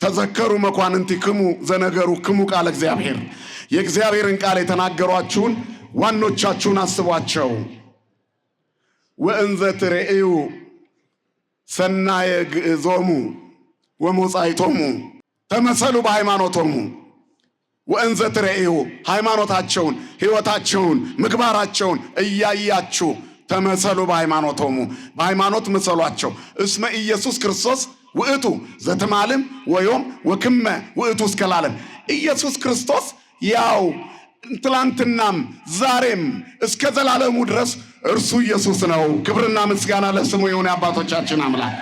ተዘከሩ መኳንንቲክሙ ዘነገሩክሙ ቃለ እግዚአብሔር የእግዚአብሔርን ቃል የተናገሯችሁን ዋኖቻችሁን አስቧቸው። ወእንዘ ትሬኡ ሰናየ ግእዞሙ ወሞጻይቶሙ ተመሰሉ በሃይማኖቶሙ። ወእንዘ ትሬኡ ሃይማኖታቸውን፣ ሕይወታቸውን፣ ምግባራቸውን እያያችሁ ተመሰሉ በሃይማኖቶሙ በሃይማኖት ምሰሏቸው። እስመ ኢየሱስ ክርስቶስ ውእቱ ዘትማልም ወዮም ወክመ ውእቱ እስከ ለዓለም። ኢየሱስ ክርስቶስ ያው ትላንትናም ዛሬም እስከ ዘላለሙ ድረስ እርሱ ኢየሱስ ነው። ክብርና ምስጋና ለስሙ ይሁን የአባቶቻችን አምላክ።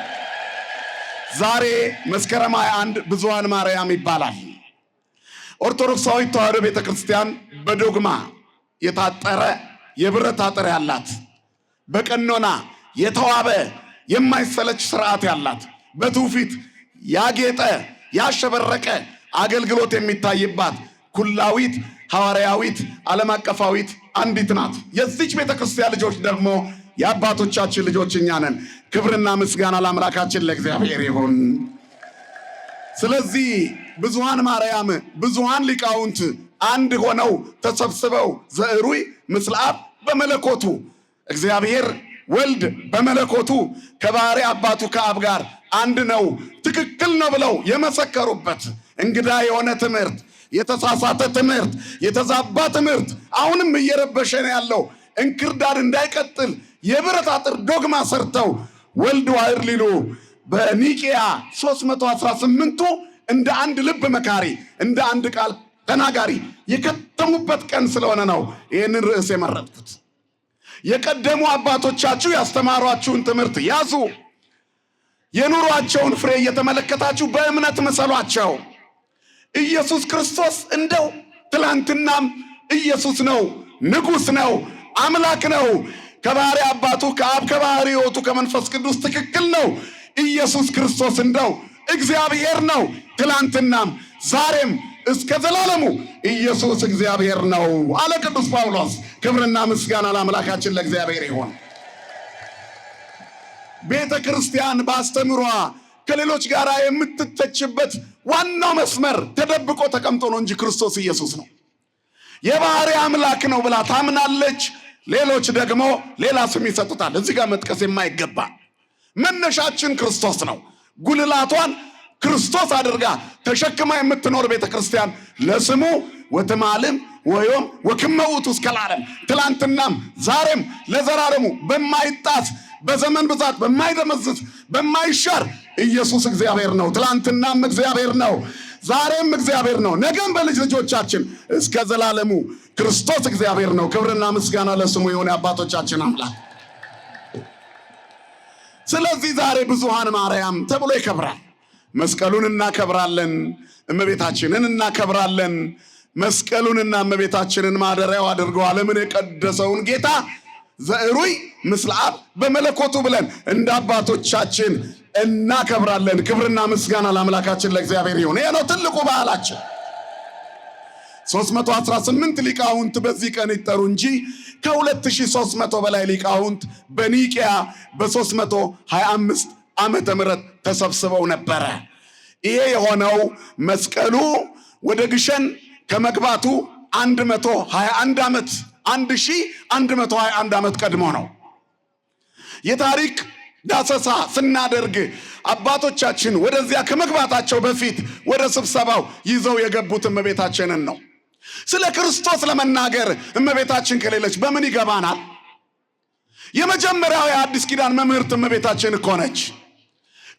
ዛሬ መስከረም 21 ብዙኃን ማርያም ይባላል። ኦርቶዶክሳዊት ተዋሕዶ ቤተክርስቲያን በዶግማ የታጠረ የብረት አጥር ያላት፣ በቀኖና የተዋበ የማይሰለች ስርዓት ያላት፣ በትውፊት ያጌጠ ያሸበረቀ አገልግሎት የሚታይባት ኩላዊት ሐዋርያዊት ዓለም አቀፋዊት አንዲት ናት። የዚች ቤተክርስቲያን ልጆች ደግሞ የአባቶቻችን ልጆች እኛ ነን። ክብርና ምስጋና ለአምላካችን ለእግዚአብሔር ይሁን። ስለዚህ ብዙኃን ማርያም ብዙኃን ሊቃውንት አንድ ሆነው ተሰብስበው ዘዕሩይ ምስለ አብ በመለኮቱ እግዚአብሔር ወልድ በመለኮቱ ከባሕሪ አባቱ ከአብ ጋር አንድ ነው፣ ትክክል ነው ብለው የመሰከሩበት እንግዳ የሆነ ትምህርት፣ የተሳሳተ ትምህርት፣ የተዛባ ትምህርት አሁንም እየረበሸን ያለው እንክርዳድ እንዳይቀጥል የብረት አጥር ዶግማ ሰርተው ወልድ ዋሕድ ሊሉ በኒቂያ 318ቱ እንደ አንድ ልብ መካሪ እንደ አንድ ቃል ተናጋሪ የከተሙበት ቀን ስለሆነ ነው ይህንን ርዕስ የመረጥኩት። የቀደሙ አባቶቻችሁ ያስተማሯችሁን ትምህርት ያዙ። የኑሯቸውን ፍሬ እየተመለከታችሁ በእምነት ምሰሏቸው። ኢየሱስ ክርስቶስ እንደው ትላንትናም ኢየሱስ ነው፣ ንጉሥ ነው፣ አምላክ ነው። ከባሕሪ አባቱ ከአብ ከባሕሪ ሕይወቱ ከመንፈስ ቅዱስ ትክክል ነው። ኢየሱስ ክርስቶስ እንደው እግዚአብሔር ነው። ትላንትናም ዛሬም እስከ ዘላለሙ ኢየሱስ እግዚአብሔር ነው አለ ቅዱስ ጳውሎስ። ክብርና ምስጋና ለአምላካችን ለእግዚአብሔር ይሁን። ቤተ ክርስቲያን በአስተምሯ ከሌሎች ጋር የምትተችበት ዋናው መስመር ተደብቆ ተቀምጦ ነው እንጂ ክርስቶስ ኢየሱስ ነው፣ የባሕሪ አምላክ ነው ብላ ታምናለች። ሌሎች ደግሞ ሌላ ስም ይሰጡታል። እዚህ ጋር መጥቀስ የማይገባ መነሻችን ክርስቶስ ነው። ጉልላቷን ክርስቶስ አድርጋ ተሸክማ የምትኖር ቤተ ክርስቲያን ለስሙ ወትማልም ወዮም ወክመ ውእቱ እስከ ለዓለም ትላንትናም ዛሬም ለዘላለሙ በማይጣስ በዘመን ብዛት በማይደመዝዝ በማይሻር ኢየሱስ እግዚአብሔር ነው። ትላንትናም እግዚአብሔር ነው፣ ዛሬም እግዚአብሔር ነው፣ ነገም በልጅ ልጆቻችን እስከ ዘላለሙ ክርስቶስ እግዚአብሔር ነው። ክብርና ምስጋና ለስሙ ይሁን የአባቶቻችን አምላክ። ስለዚህ ዛሬ ብዙኃን ማርያም ተብሎ ይከብራል። መስቀሉን እናከብራለን፣ እመቤታችንን እናከብራለን። መስቀሉንና እመቤታችንን ማደሪያው አድርገው ዓለምን የቀደሰውን ጌታ ዘዕሩይ ምስለ አብ በመለኮቱ ብለን እንደ አባቶቻችን እናከብራለን። ክብርና ምስጋና ለአምላካችን ለእግዚአብሔር ይሁን። ይሄ ነው ትልቁ በዓላችን። 318 ሊቃውንት በዚህ ቀን ይጠሩ እንጂ ከ2300 በላይ ሊቃውንት በኒቂያ በ325 ዓመተ ምህረት ተሰብስበው ነበረ። ይሄ የሆነው መስቀሉ ወደ ግሸን ከመግባቱ 121 ዓመት 1121 ዓመት ቀድሞ ነው። የታሪክ ዳሰሳ ስናደርግ አባቶቻችን ወደዚያ ከመግባታቸው በፊት ወደ ስብሰባው ይዘው የገቡት እመቤታችንን ነው። ስለ ክርስቶስ ለመናገር እመቤታችን ከሌለች በምን ይገባናል? የመጀመሪያው የአዲስ ኪዳን መምህርት እመቤታችን እኮ ነች።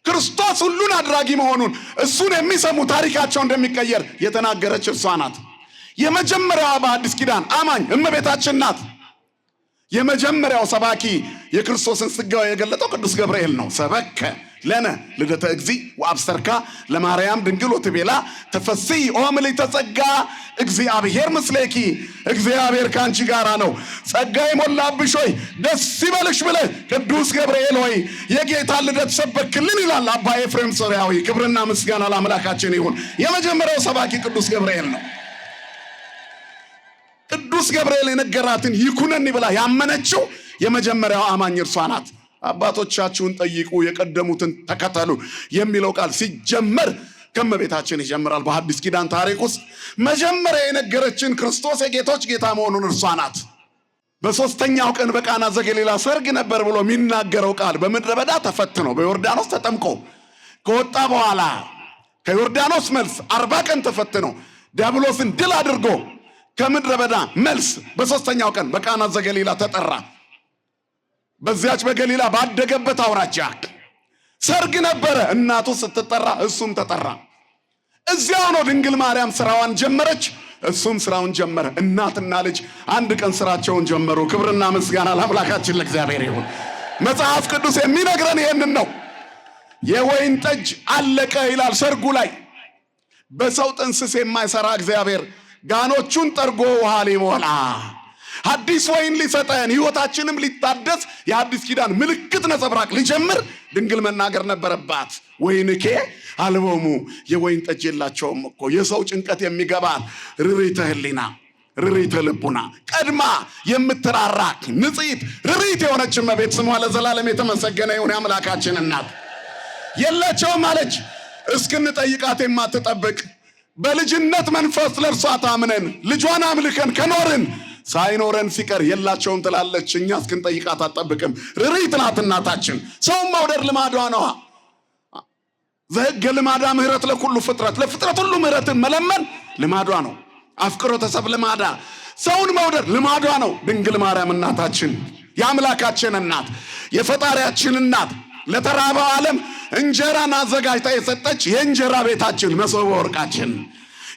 ክርስቶስ ሁሉን አድራጊ መሆኑን እሱን የሚሰሙ ታሪካቸው እንደሚቀየር የተናገረች እርሷ ናት። የመጀመሪያዋ በአዲስ ኪዳን አማኝ እመቤታችን ናት። የመጀመሪያው ሰባኪ የክርስቶስን ሥጋዌ የገለጠው ቅዱስ ገብርኤል ነው። ሰበከ ለነ ልደተ እግዚእ ወአብሰርካ ለማርያም ድንግል ወትቤላ ተፈሥሒ ኦ ምልዕተ ጸጋ እግዚአብሔር ምስሌኪ፣ እግዚአብሔር ካንቺ ጋራ ነው፣ ጸጋ የሞላብሽ ሆይ ደስ ይበልሽ ብለህ ቅዱስ ገብርኤል ሆይ የጌታ ልደት ሰበክልን ይላል አባ ኤፍሬም ሶርያዊ። ክብርና ምስጋና ለአምላካችን ይሁን። የመጀመሪያው ሰባኪ ቅዱስ ገብርኤል ነው። ቅዱስ ገብርኤል የነገራትን ይኩነኒ ብላ ያመነችው የመጀመሪያው አማኝ እርሷ ናት። አባቶቻችሁን ጠይቁ የቀደሙትን ተከተሉ የሚለው ቃል ሲጀመር ከመቤታችን ይጀምራል። በሐዲስ ኪዳን ታሪክ ውስጥ መጀመሪያ የነገረችን ክርስቶስ የጌቶች ጌታ መሆኑን እርሷ ናት። በሶስተኛው ቀን በቃና ዘገሊላ ሰርግ ነበር ብሎ የሚናገረው ቃል በምድረ በዳ ተፈትኖ በዮርዳኖስ ተጠምቆ ከወጣ በኋላ ከዮርዳኖስ መልስ 40 ቀን ተፈትኖ ዲያብሎስን ድል አድርጎ ከምድረ በዳ መልስ በሶስተኛው ቀን በቃና ዘገሊላ ተጠራ። በዚያች በገሊላ ባደገበት አውራጃ ሰርግ ነበረ። እናቱ ስትጠራ እሱም ተጠራ። እዚያው ነው ድንግል ማርያም ስራዋን ጀመረች፣ እሱም ስራውን ጀመረ። እናትና ልጅ አንድ ቀን ስራቸውን ጀመሩ። ክብርና ምስጋና ለአምላካችን ለእግዚአብሔር ይሁን። መጽሐፍ ቅዱስ የሚነግረን ይህንን ነው። የወይን ጠጅ አለቀ ይላል ሰርጉ ላይ። በሰው ጥንስስ የማይሰራ እግዚአብሔር ጋኖቹን ጠርጎ ውሃ ሊሞላ አዲስ ወይን ሊሰጠን ሕይወታችንም ሊታደስ የአዲስ ኪዳን ምልክት ነጸብራቅ ሊጀምር ድንግል መናገር ነበረባት። ወይንኬ አልቦሙ የወይን ጠጅ የላቸውም እኮ። የሰው ጭንቀት የሚገባት ርሪተ ህሊና ርሪተ ልቡና ቀድማ የምትራራክ ንጽሕት ርሪት የሆነች እመቤት ስሟ ለዘላለም የተመሰገነ ይሁን። የአምላካችን እናት የላቸውም አለች። እስክንጠይቃት የማትጠብቅ በልጅነት መንፈስ ለእርሷ ታምነን ልጇን አምልከን ከኖርን ሳይኖረን ሲቀር የላቸውም ትላለች። እኛ እስክንጠይቃት አትጠብቅም። ርሪት ናት እናታችን። ሰውን መውደድ ልማዷ ነው። ዘሕገ ልማዳ ምህረት ለኩሉ ፍጥረት፣ ለፍጥረት ሁሉ ምህረትን መለመን ልማዷ ነው። አፍቅሮተ ሰብእ ልማዳ፣ ሰውን መውደድ ልማዷ ነው። ድንግል ማርያም እናታችን የአምላካችን እናት የፈጣሪያችን እናት ለተራበው ዓለም እንጀራን አዘጋጅታ የሰጠች የእንጀራ ቤታችን መሶበ ወርቃችን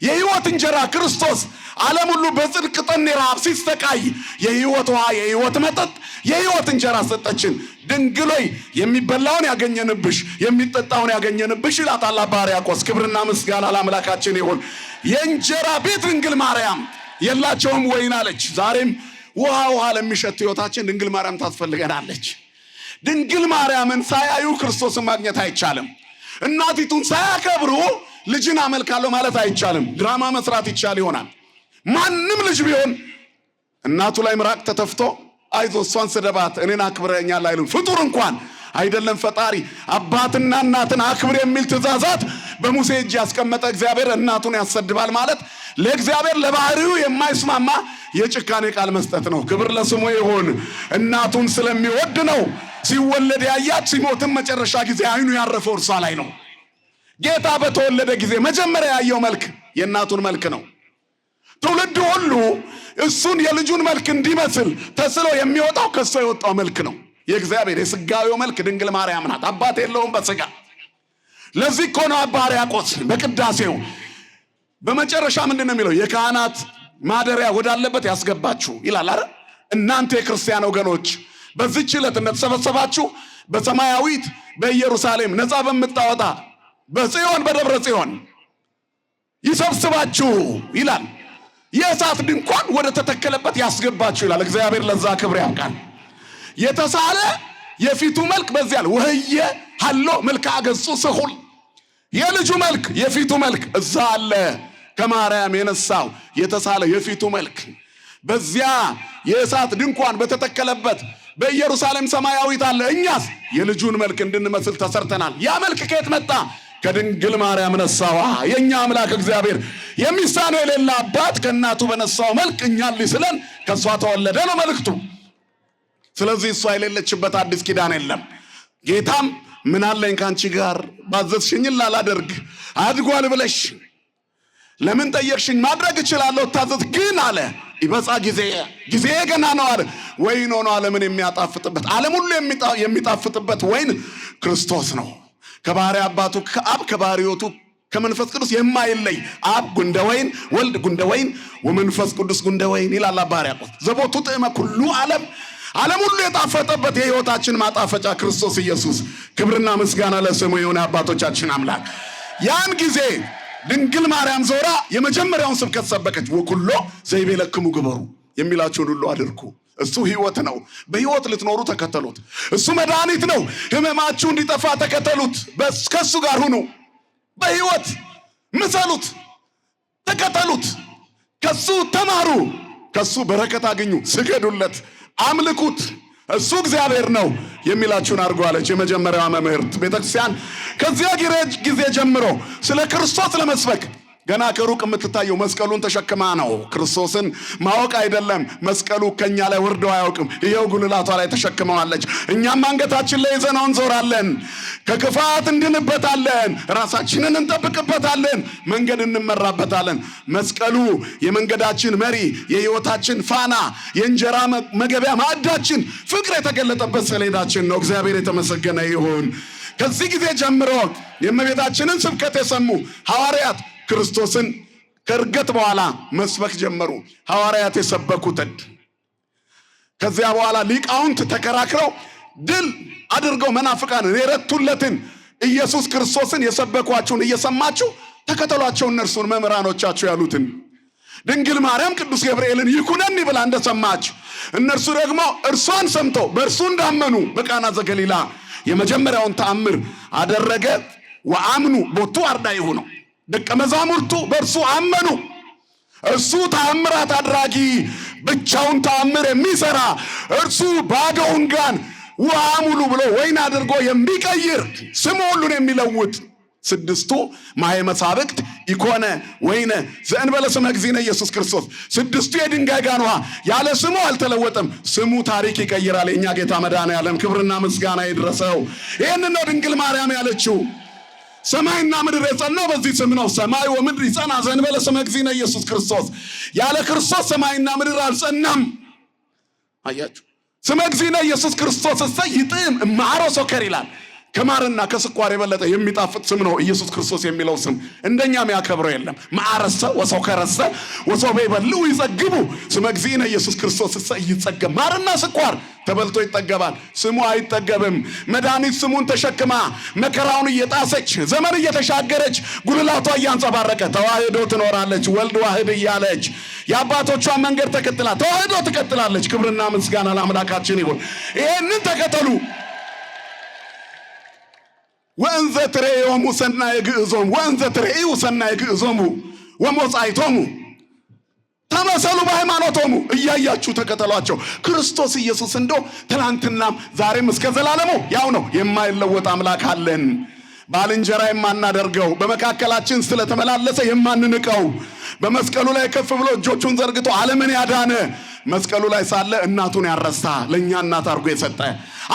የሕይወት እንጀራ ክርስቶስ ዓለም ሁሉ በጽድቅ ጠኔ ረሃብ ሲሰቃይ የሕይወት ውሃ የሕይወት መጠጥ የሕይወት እንጀራ ሰጠችን። ድንግሎይ የሚበላውን ያገኘንብሽ የሚጠጣውን ያገኘንብሽ ይላታል አባ ሕርያቆስ። ክብርና ምስጋና ለአምላካችን ይሁን። የእንጀራ ቤት ድንግል ማርያም የላቸውም ወይን አለች። ዛሬም ውሃ ለሚሸት ሕይወታችን ድንግል ማርያም ታስፈልገናለች። ድንግል ማርያምን ሳያዩ ክርስቶስን ማግኘት አይቻልም። እናቲቱን ሳያከብሩ ልጅን አመልካለሁ ማለት አይቻልም። ድራማ መስራት ይቻል ይሆናል። ማንም ልጅ ቢሆን እናቱ ላይ ምራቅ ተተፍቶ አይዞ እሷን ስደባት እኔን አክብረኛል አይሉም። ፍጡር እንኳን አይደለም ፈጣሪ አባትና እናትን አክብር የሚል ትእዛዛት በሙሴ እጅ ያስቀመጠ እግዚአብሔር እናቱን ያሰድባል ማለት ለእግዚአብሔር ለባህሪው የማይስማማ የጭካኔ ቃል መስጠት ነው። ክብር ለስሙ ይሁን። እናቱን ስለሚወድ ነው ሲወለድ ያያት፣ ሲሞትም መጨረሻ ጊዜ አይኑ ያረፈው እርሷ ላይ ነው። ጌታ በተወለደ ጊዜ መጀመሪያ ያየው መልክ የእናቱን መልክ ነው። ትውልድ ሁሉ እሱን የልጁን መልክ እንዲመስል ተስሎ የሚወጣው ከእሷ የወጣው መልክ ነው። የእግዚአብሔር የስጋዊው መልክ ድንግል ማርያም ናት። አባት የለውም በስጋ። ለዚህ እኮ ነው አባ ሕርያቆስ በቅዳሴው በመጨረሻ ምንድን ነው የሚለው? የካህናት ማደሪያ ወዳለበት ያስገባችሁ ይላል አይደል? እናንተ የክርስቲያን ወገኖች በዚህች ዕለት እንደተሰበሰባችሁ በሰማያዊት በኢየሩሳሌም ነፃ በምታወጣ በጽዮን በደብረ ጽዮን ይሰብስባችሁ ይላል። የእሳት ድንኳን ወደ ተተከለበት ያስገባችሁ ይላል። እግዚአብሔር ለዛ ክብር ያብቃል። የተሳለ የፊቱ መልክ በዚያ ወህየ ሀሎ መልክዐ ገጹ ስሁል፣ የልጁ መልክ የፊቱ መልክ እዛ አለ። ከማርያም የነሳው የተሳለ የፊቱ መልክ በዚያ የእሳት ድንኳን በተተከለበት በኢየሩሳሌም ሰማያዊት አለ። እኛስ የልጁን መልክ እንድንመስል ተሰርተናል። ያ መልክ ከየት መጣ? ከድንግል ማርያም ነሳው። የኛ አምላክ እግዚአብሔር የሚሳነው የሌለ አባት ከእናቱ በነሳው መልክ እኛን ሊስለን ከሷ ተወለደ ነው መልእክቱ። ስለዚህ እሷ የሌለችበት አዲስ ኪዳን የለም። ጌታም ምን አለኝ ካንቺ ጋር ባዘዝሽኝ ላላደርግ አድጓል ብለሽ ለምን ጠየቅሽኝ? ማድረግ እችላለሁ ታዘዝ ግን አለ ይበጻ ጊዜ ገና ነው አለ። ወይን ሆኖ ዓለምን የሚያጣፍጥበት ዓለም ሁሉ የሚጣፍጥበት ወይን ክርስቶስ ነው። ከባህሪ አባቱ ከአብ ከባህሪ ሕይወቱ ከመንፈስ ቅዱስ የማይለይ አብ ጉንደ ወይን ወልድ ጉንደ ወይን ወመንፈስ ቅዱስ ጉንደ ወይን ይላል አባ ሕርያቆስ። ዘቦቱ ጥዕመ ኩሉ ዓለም ሁሉ የጣፈጠበት የሕይወታችን ማጣፈጫ ክርስቶስ ኢየሱስ። ክብርና ምስጋና ለስሙ የሆነ አባቶቻችን አምላክ። ያን ጊዜ ድንግል ማርያም ዞራ የመጀመሪያውን ስብከት ሰበከች። ወኩሎ ዘይቤለክሙ ግበሩ፣ የሚላችሁን ሁሉ አድርጉ። እሱ ሕይወት ነው። በሕይወት ልትኖሩ ተከተሉት። እሱ መድኃኒት ነው። ሕመማችሁ እንዲጠፋ ተከተሉት። ከሱ ጋር ሁኑ። በሕይወት ምሰሉት፣ ተከተሉት። ከሱ ተማሩ፣ ከሱ በረከት አግኙ። ስገዱለት፣ አምልኩት። እሱ እግዚአብሔር ነው የሚላችሁን አድርጉ አለች የመጀመሪያዋ መምህርት ቤተክርስቲያን። ከዚያ ጊዜ ጀምሮ ስለ ክርስቶስ ለመስበክ ገና ከሩቅ የምትታየው መስቀሉን ተሸክማ ነው። ክርስቶስን ማወቅ አይደለም፣ መስቀሉ ከኛ ላይ ወርዶ አያውቅም። ይሄው ጉልላቷ ላይ ተሸክመዋለች። እኛም አንገታችን ላይ ይዘነው እንዞራለን። ከክፋት እንድንበታለን፣ ራሳችንን እንጠብቅበታለን፣ መንገድ እንመራበታለን። መስቀሉ የመንገዳችን መሪ፣ የህይወታችን ፋና፣ የእንጀራ መገቢያ ማዕዳችን፣ ፍቅር የተገለጠበት ሰሌዳችን ነው። እግዚአብሔር የተመሰገነ ይሁን። ከዚህ ጊዜ ጀምሮ የእመቤታችንን ስብከት የሰሙ ሐዋርያት ክርስቶስን ከእርገት በኋላ መስበክ ጀመሩ። ሐዋርያት የሰበኩትን ከዚያ በኋላ ሊቃውንት ተከራክረው ድል አድርገው መናፍቃንን የረቱለትን ኢየሱስ ክርስቶስን የሰበኳችሁን እየሰማችሁ ተከተሏቸው እነርሱን መምህራኖቻችሁ ያሉትን። ድንግል ማርያም ቅዱስ ገብርኤልን ይኩነኒ ብላ እንደሰማች እነርሱ ደግሞ እርሷን ሰምተው በእርሱ እንዳመኑ በቃና ዘገሊላ የመጀመሪያውን ተአምር አደረገ። ወአምኑ ቦቱ አርዳኢሁ ነው። ደቀ መዛሙርቱ በእርሱ አመኑ። እርሱ ተአምራት አድራጊ፣ ብቻውን ተአምር የሚሰራ፣ እርሱ ባዶውን ጋን ውሃ ሙሉ ብሎ ወይን አድርጎ የሚቀይር፣ ስሙ ሁሉን የሚለውጥ ስድስቱ ማየ መሳብክት ኢኮነ ወይነ ዘእንበለ ስመ እግዚእነ ኢየሱስ ክርስቶስ። ስድስቱ የድንጋይ ጋን ውሃ ያለ ስሙ አልተለወጠም። ስሙ ታሪክ ይቀይራል። የእኛ ጌታ መድኃኔዓለም ክብርና ምስጋና ይድረሰው። ይህንን ነው ድንግል ማርያም ያለችው። ሰማይና ምድር የጸናው በዚህ ስም ነው። ሰማይ ወምድር ይጸና ዘእንበለ ስመ እግዚእነ ኢየሱስ ክርስቶስ። ያለ ክርስቶስ ሰማይና ምድር አልጸናም። አያችሁ፣ ስመ እግዚእነ ኢየሱስ ክርስቶስ እሰ ይጥም እምአሮ ሶከር ይላል። ከማርና ከስኳር የበለጠ የሚጣፍጥ ስም ነው ኢየሱስ ክርስቶስ የሚለው ስም። እንደኛም ያከብረው የለም። ማዕረሰ ወሶከረሰ ወሶበ ይበልዑ ይጸግቡ ስመ እግዚእነ ኢየሱስ ክርስቶስ እሰ ይጸገብ። ማርና ስኳር ተበልቶ ይጠገባል፣ ስሙ አይጠገብም። መድኃኒት ስሙን ተሸክማ መከራውን እየጣሰች ዘመን እየተሻገረች ጉልላቷ እያንጸባረቀ ተዋህዶ ትኖራለች። ወልድ ዋህድ እያለች የአባቶቿን መንገድ ተከትላ ተዋህዶ ትቀጥላለች። ክብርና ምስጋና ለአምላካችን ይሁን። ይህንን ተከተሉ። ወእንዘ ትሬዮሙ ሰናየ ግዕዞሙ ወእንዘ ትሬዩ ሰናየ ግዕዞሙ ወሞጻይቶሙ ተመሰሉ በሃይማኖቶሙ። እያያችሁ ተከተሏቸው። ክርስቶስ ኢየሱስ እንደው ትናንትናም ዛሬም እስከ ዘላለሙ ያው ነው። የማይለወጥ አምላክ አለን። ባልንጀራ የማናደርገው፣ በመካከላችን ስለተመላለሰ የማንንቀው፣ በመስቀሉ ላይ ከፍ ብሎ እጆቹን ዘርግቶ ዓለምን ያዳነ፣ መስቀሉ ላይ ሳለ እናቱን ያረሳ፣ ለእኛ እናት አድርጎ የሰጠ፣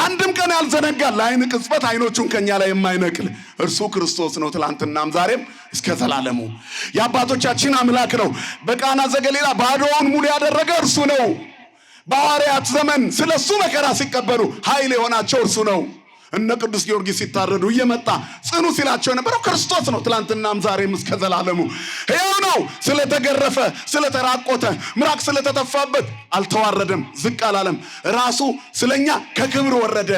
አንድም ቀን ያልዘነጋ፣ ለዓይን ቅጽበት ዓይኖቹን ከኛ ላይ የማይነቅል እርሱ ክርስቶስ ነው። ትላንትናም ዛሬም እስከ ዘላለሙ የአባቶቻችን አምላክ ነው። በቃና ዘገሊላ ባዶውን ሙሉ ያደረገ እርሱ ነው። በሐዋርያት ዘመን ስለ እሱ መከራ ሲቀበሉ ኃይል የሆናቸው እርሱ ነው። እነ ቅዱስ ጊዮርጊስ ሲታረዱ እየመጣ ጽኑ ሲላቸው የነበረው ክርስቶስ ነው። ትላንትናም ዛሬም እስከ ዘላለሙ ሕያው ነው። ስለተገረፈ፣ ስለተራቆተ፣ ምራቅ ስለተተፋበት አልተዋረደም፣ ዝቅ አላለም። ራሱ ስለኛ ከክብር ወረደ።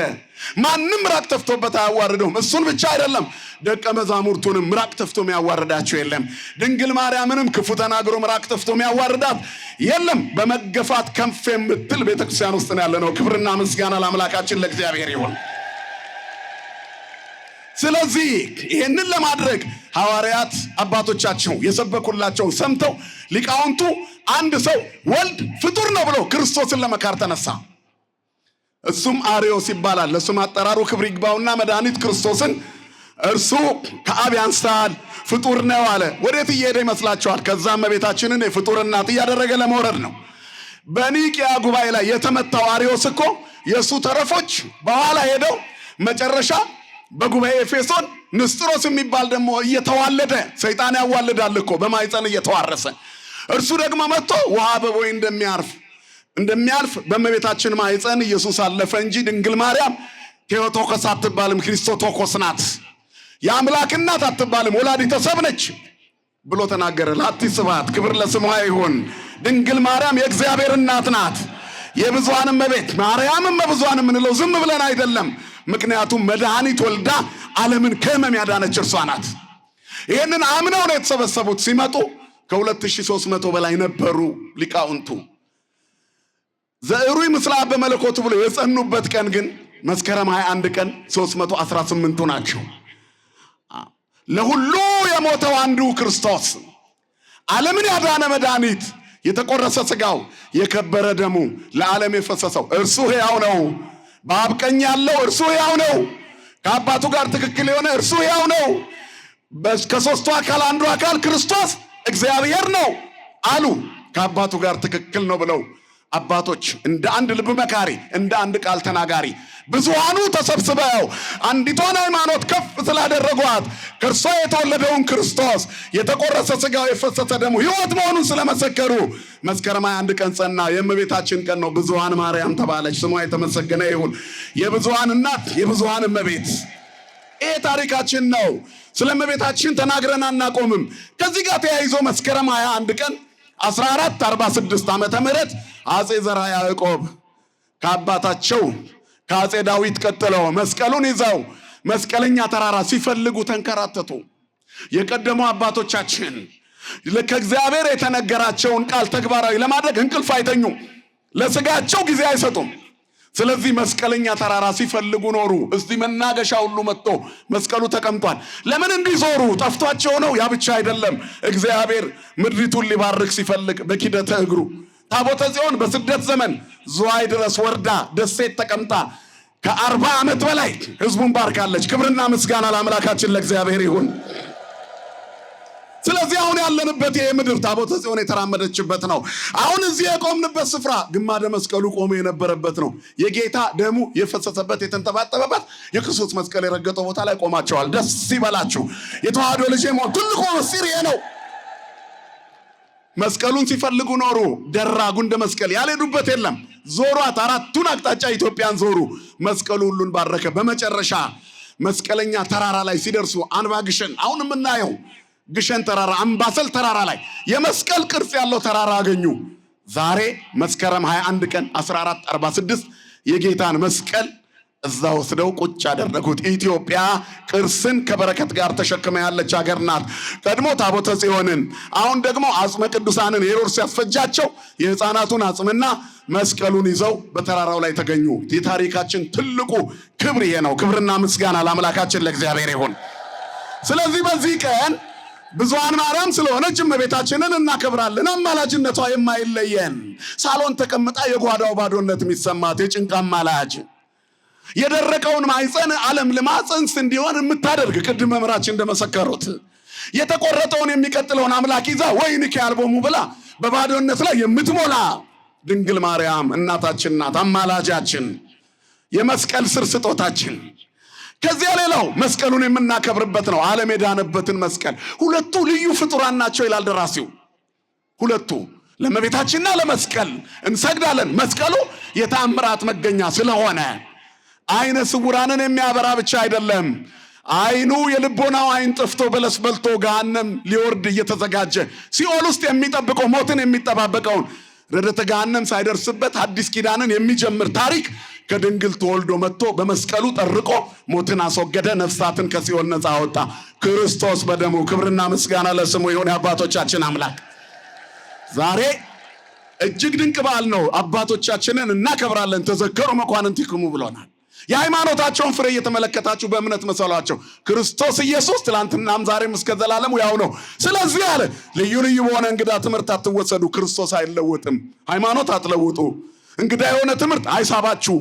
ማንም ምራቅ ተፍቶበት አያዋርደውም። እሱን ብቻ አይደለም፣ ደቀ መዛሙርቱንም ምራቅ ተፍቶ የሚያዋርዳቸው የለም። ድንግል ማርያምንም ክፉ ተናግሮ ምራቅ ተፍቶ የሚያዋርዳት የለም። በመገፋት ከንፍ የምትል ቤተክርስቲያን ውስጥ ነው ያለነው። ክብርና ምስጋና ለአምላካችን ለእግዚአብሔር ይሁን። ስለዚህ ይህንን ለማድረግ ሐዋርያት አባቶቻቸው የሰበኩላቸውን ሰምተው ሊቃውንቱ አንድ ሰው ወልድ ፍጡር ነው ብሎ ክርስቶስን ለመካር ተነሳ። እሱም አርዮስ ይባላል። ለስም አጠራሩ ክብር ይግባውና መድኃኒት ክርስቶስን እርሱ ከአብ ያንሳል፣ ፍጡር ነው አለ። ወዴት እየሄደ ይመስላችኋል? ከዛም እመቤታችንን የፍጡር እናት እያደረገ ለመውረድ ነው። በኒቅያ ጉባኤ ላይ የተመታው አርዮስ እኮ የእሱ ተረፎች በኋላ ሄደው መጨረሻ በጉባኤ ኤፌሶን ንስጥሮስ የሚባል ደግሞ እየተዋለደ፣ ሰይጣን ያዋልዳል እኮ በማይፀን እየተዋረሰ፣ እርሱ ደግሞ መጥቶ ውሃ በቦይ እንደሚያልፍ በእመቤታችን ማይፀን ኢየሱስ አለፈ እንጂ ድንግል ማርያም ቴዎቶኮስ አትባልም፣ ክርስቶቶኮስ ናት። የአምላክ እናት አትባልም፣ ወላዲተ ሰብ ነች ብሎ ተናገረ። ላቲ ስብሐት፣ ክብር ለስሟ ይሁን። ድንግል ማርያም የእግዚአብሔር እናት ናት። የብዙሃን እመቤት ማርያምም በብዙሃን የምንለው ዝም ብለን አይደለም። ምክንያቱም መድኃኒት ወልዳ ዓለምን ከሕመም ያዳነች እርሷ ናት። ይህንን አምነው ነው የተሰበሰቡት። ሲመጡ ከ2300 በላይ ነበሩ ሊቃውንቱ። ዘዕሩይ ምስለ አብ በመለኮቱ ብሎ የጸኑበት ቀን ግን መስከረም 21 ቀን 318ቱ ናቸው። ለሁሉ የሞተው አንዱ ክርስቶስ፣ ዓለምን ያዳነ መድኃኒት፣ የተቆረሰ ሥጋው የከበረ ደሙ ለዓለም የፈሰሰው እርሱ ሕያው ነው። በአብ ቀኝ ያለው እርሱ ሕያው ነው። ከአባቱ ጋር ትክክል የሆነ እርሱ ሕያው ነው። ከሦስቱ አካል አንዱ አካል ክርስቶስ እግዚአብሔር ነው አሉ። ከአባቱ ጋር ትክክል ነው ብለው አባቶች እንደ አንድ ልብ መካሪ፣ እንደ አንድ ቃል ተናጋሪ ብዙሃኑ ተሰብስበው አንዲቷን ሃይማኖት ከፍ ስላደረጓት ከእርሷ የተወለደውን ክርስቶስ የተቆረሰ ሥጋው የፈሰሰ ደሙ ሕይወት መሆኑን ስለመሰከሩ መስከረም 21 ቀን ጸና። የእመቤታችን ቀን ነው። ብዙሃን ማርያም ተባለች። ስሟ የተመሰገነ ይሁን። የብዙሃን እናት፣ የብዙሃን እመቤት። ይሄ ታሪካችን ነው። ስለ እመቤታችን ተናግረን አናቆምም። ከዚህ ጋር ተያይዞ መስከረም 21 ቀን 1446 ዓመተ ምህረት አጼ ዘርዓ ያዕቆብ ከአባታቸው ከአጼ ዳዊት ቀጥለው መስቀሉን ይዘው መስቀለኛ ተራራ ሲፈልጉ ተንከራተቱ። የቀደሙ አባቶቻችን ከእግዚአብሔር የተነገራቸውን ቃል ተግባራዊ ለማድረግ እንቅልፍ አይተኙም። ለስጋቸው ጊዜ አይሰጡም። ስለዚህ መስቀለኛ ተራራ ሲፈልጉ ኖሩ። እስቲ መናገሻ ሁሉ መጥቶ መስቀሉ ተቀምጧል። ለምን እንዲዞሩ ጠፍቷቸው ነው? ያ ብቻ አይደለም። እግዚአብሔር ምድሪቱን ሊባርክ ሲፈልግ በኪደተ እግሩ ታቦተ ጽዮን በስደት ዘመን ዝዋይ ድረስ ወርዳ ደሴት ተቀምጣ ከ40 ዓመት በላይ ህዝቡን ባርካለች። ክብርና ምስጋና ለአምላካችን ለእግዚአብሔር ይሁን። ስለዚህ አሁን ያለንበት ይሄ ምድር ታቦተ ጽዮን የተራመደችበት ነው። አሁን እዚህ የቆምንበት ስፍራ ግማደ መስቀሉ ቆሞ የነበረበት ነው። የጌታ ደሙ የፈሰሰበት የተንጠባጠበበት የክርስቶስ መስቀል የረገጠው ቦታ ላይ ቆማቸዋል። ደስ ይበላችሁ። የተዋህዶ ልጅ ሞት ትልቁ ምስጢር ይሄ ነው። መስቀሉን ሲፈልጉ ኖሩ። ደራ ጉንደ መስቀል ያልሄዱበት የለም። ዞሯት፣ አራቱን አቅጣጫ ኢትዮጵያን ዞሩ። መስቀሉ ሁሉን ባረከ። በመጨረሻ መስቀለኛ ተራራ ላይ ሲደርሱ አንባ ግሸን፣ አሁን የምናየው ግሸን ተራራ፣ አምባሰል ተራራ ላይ የመስቀል ቅርጽ ያለው ተራራ አገኙ። ዛሬ መስከረም 21 ቀን 1446 የጌታን መስቀል እዛ ወስደው ቁጭ ያደረጉት። ኢትዮጵያ ቅርስን ከበረከት ጋር ተሸክማ ያለች ሀገር ናት። ቀድሞ ታቦተ ጽዮንን፣ አሁን ደግሞ አጽመ ቅዱሳንን ሄሮድስ ያስፈጃቸው የሕፃናቱን አጽምና መስቀሉን ይዘው በተራራው ላይ ተገኙ። የታሪካችን ትልቁ ክብር ይሄ ነው። ክብርና ምስጋና ለአምላካችን ለእግዚአብሔር ይሁን። ስለዚህ በዚህ ቀን ብዙሃን ማርያም ስለሆነች እመቤታችንን እናከብራለን። አማላጅነቷ የማይለየን፣ ሳሎን ተቀምጣ የጓዳው ባዶነት የሚሰማት የጭንቅ አማላጅ፣ የደረቀውን ማይፀን ዓለም ልማጽንስ እንዲሆን የምታደርግ ቅድም መምህራችን እንደመሰከሩት የተቆረጠውን የሚቀጥለውን አምላክ ይዛ ወይንኪ አልቦሙ ብላ በባዶነት ላይ የምትሞላ ድንግል ማርያም እናታችን ናት። አማላጃችን፣ የመስቀል ስር ስጦታችን። ከዚያ ሌላው መስቀሉን የምናከብርበት ነው። ዓለም የዳነበትን መስቀል። ሁለቱ ልዩ ፍጡራን ናቸው ይላል ደራሲው። ሁለቱ ለእመቤታችንና ለመስቀል እንሰግዳለን። መስቀሉ የተአምራት መገኛ ስለሆነ አይነ ስውራንን የሚያበራ ብቻ አይደለም። አይኑ የልቦናው አይን ጠፍቶ በለስ በልቶ ገሃነም ሊወርድ እየተዘጋጀ ሲኦል ውስጥ የሚጠብቀው ሞትን የሚጠባበቀውን ረደተ ገሃነም ሳይደርስበት አዲስ ኪዳንን የሚጀምር ታሪክ ከድንግል ተወልዶ መጥቶ በመስቀሉ ጠርቆ ሞትን አስወገደ፣ ነፍሳትን ከሲኦል ነፃ አወጣ። ክርስቶስ በደሙ። ክብርና ምስጋና ለስሙ ይሁን። የአባቶቻችን አምላክ ዛሬ እጅግ ድንቅ በዓል ነው። አባቶቻችንን እናከብራለን። ተዘከሩ መኳንንቲክሙ ብሎናል። የሃይማኖታቸውን ፍሬ እየተመለከታችሁ በእምነት መሰሏቸው። ክርስቶስ ኢየሱስ ትላንትናም ዛሬም እስከ ዘላለሙ ያው ነው። ስለዚህ አለ ልዩ ልዩ በሆነ እንግዳ ትምህርት አትወሰዱ። ክርስቶስ አይለወጥም። ሃይማኖት አትለውጡ። እንግዳ የሆነ ትምህርት አይሳባችሁ።